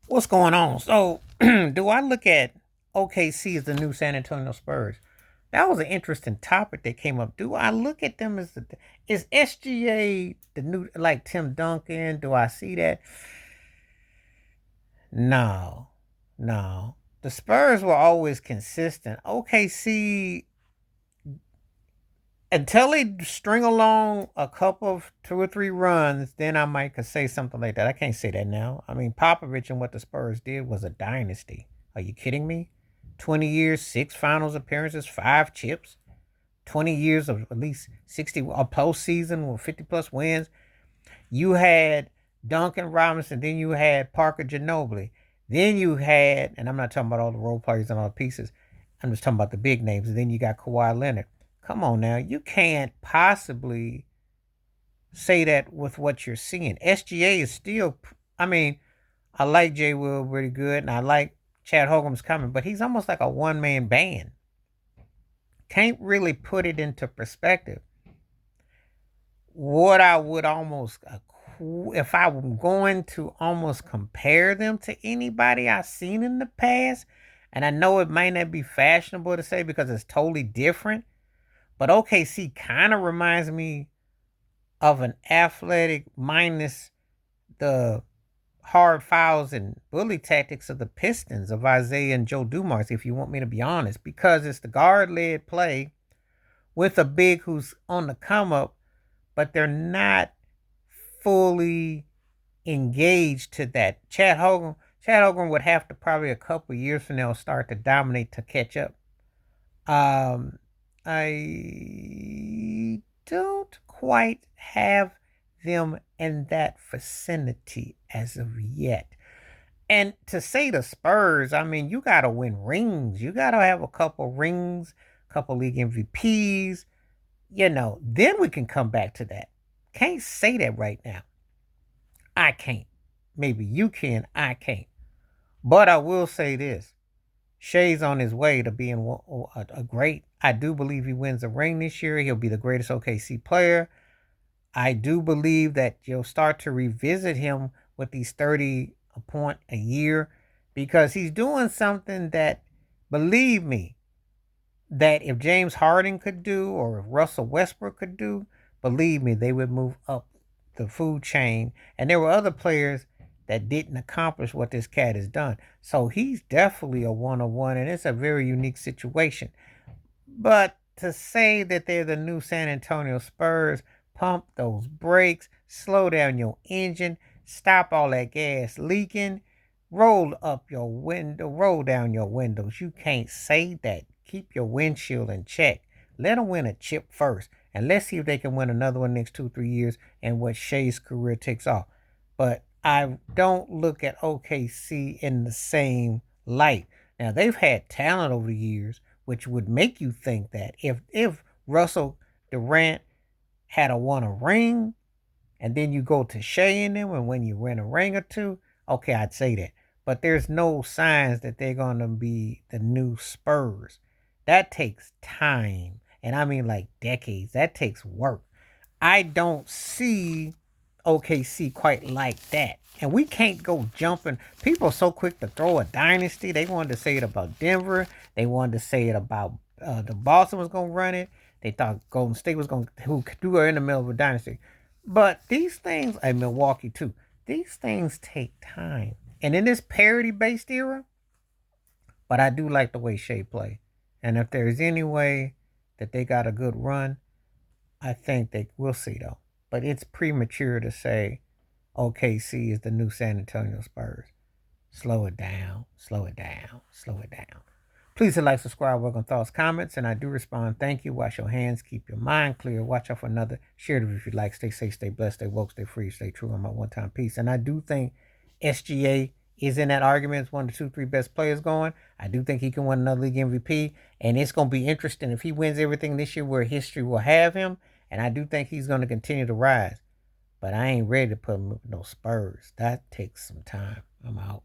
What's going on? So, do I look at OKC as the new San Antonio Spurs? That was an interesting topic that came up. Do I look at them as is SGA the new like Tim Duncan? Do I see that? No, no. The Spurs were always consistent. OKC until they string along a couple of 2 or 3 runs, then I might could say something like that. I can't say that now. I mean, Popovich and what the Spurs did was a dynasty. Are you kidding me? 20 years, 6 finals appearances, 5 chips, 20 years of at least 60 a postseason with 50 plus wins. You had Duncan Robinson, then you had Parker Ginobili, then you had, and I'm not talking about all the role players and all the pieces. I'm just talking about the big names. And then you got Kawhi Leonard. Come on now, you can't possibly say that with what you're seeing. SGA is still, I mean, I like Jay Will pretty good, and I like Chad Hogan's coming, but he's almost like a one man band. Can't really put it into perspective. What I would almost, if I were going to almost compare them to anybody I've seen in the past, and I know it might not be fashionable to say because it's totally different, but OKC kind of reminds me of an athletic minus the hard fouls and bully tactics of the Pistons of Isaiah and Joe Dumars, if you want me to be honest, because it's the guard led play with a big who's on the come up, but they're not fully engaged to that. Chad Hogan would have to probably a couple years from now start to dominate to catch up. Um, I don't quite have them in that vicinity as of yet. And to say the Spurs, I mean, you got to win rings. You got to have a couple rings, couple league MVPs. Then we can come back to that. Can't say that right now. I can't. Maybe you can. I can't. But I will say this: Shea's on his way to being a great. I do believe he wins a ring this year. He'll be the greatest OKC player. I do believe that you'll start to revisit him with these 30 a point a year because he's doing something that, believe me, that if James Harden could do or if Russell Westbrook could do, believe me, they would move up the food chain. And there were other players that didn't accomplish what this cat has done. So he's definitely a one on one, and it's a very unique situation. But to say that they're the new San Antonio Spurs, pump those brakes, slow down your engine, stop all that gas leaking, roll up your window, roll down your windows. You can't say that. Keep your windshield in check. Let them win a chip first, and let's see if they can win another one next 2 3 years and what Shea's career takes off. But I don't look at OKC in the same light. Now they've had talent over the years, which would make you think that if Russell Durant had won a ring, and then you go to Shea in them, and when you win a ring or two, okay, I'd say that. But there's no signs that they're gonna be the new Spurs. That takes time, and I mean like decades. That takes work. I don't see OKC quite like that. And we can't go jumping. People are so quick to throw a dynasty. They wanted to say it about Denver. They wanted to say it about the Boston was going to run it. They thought Golden State was going to who are in the middle of a dynasty. But these things, and Milwaukee too, these things take time. And in this parity based era, but I do like the way Shea play. And if there's any way that they got a good run, I think they will see though. But it's premature to say OKC is the new San Antonio Spurs. Slow it down, slow it down, slow it down. Please hit like, subscribe, welcome thoughts, comments, and I do respond. Thank you. Wash your hands, keep your mind clear. Watch out for another. Share it if you like. Stay safe, stay blessed, stay woke, stay free, stay true on my one-time piece. And I do think SGA is in that argument. It's one of the 2, 3 best players going. I do think he can win another league MVP. And it's going to be interesting if he wins everything this year where history will have him. And I do think he's going to continue to rise. But I ain't ready to put him with no Spurs. That takes some time. I'm out.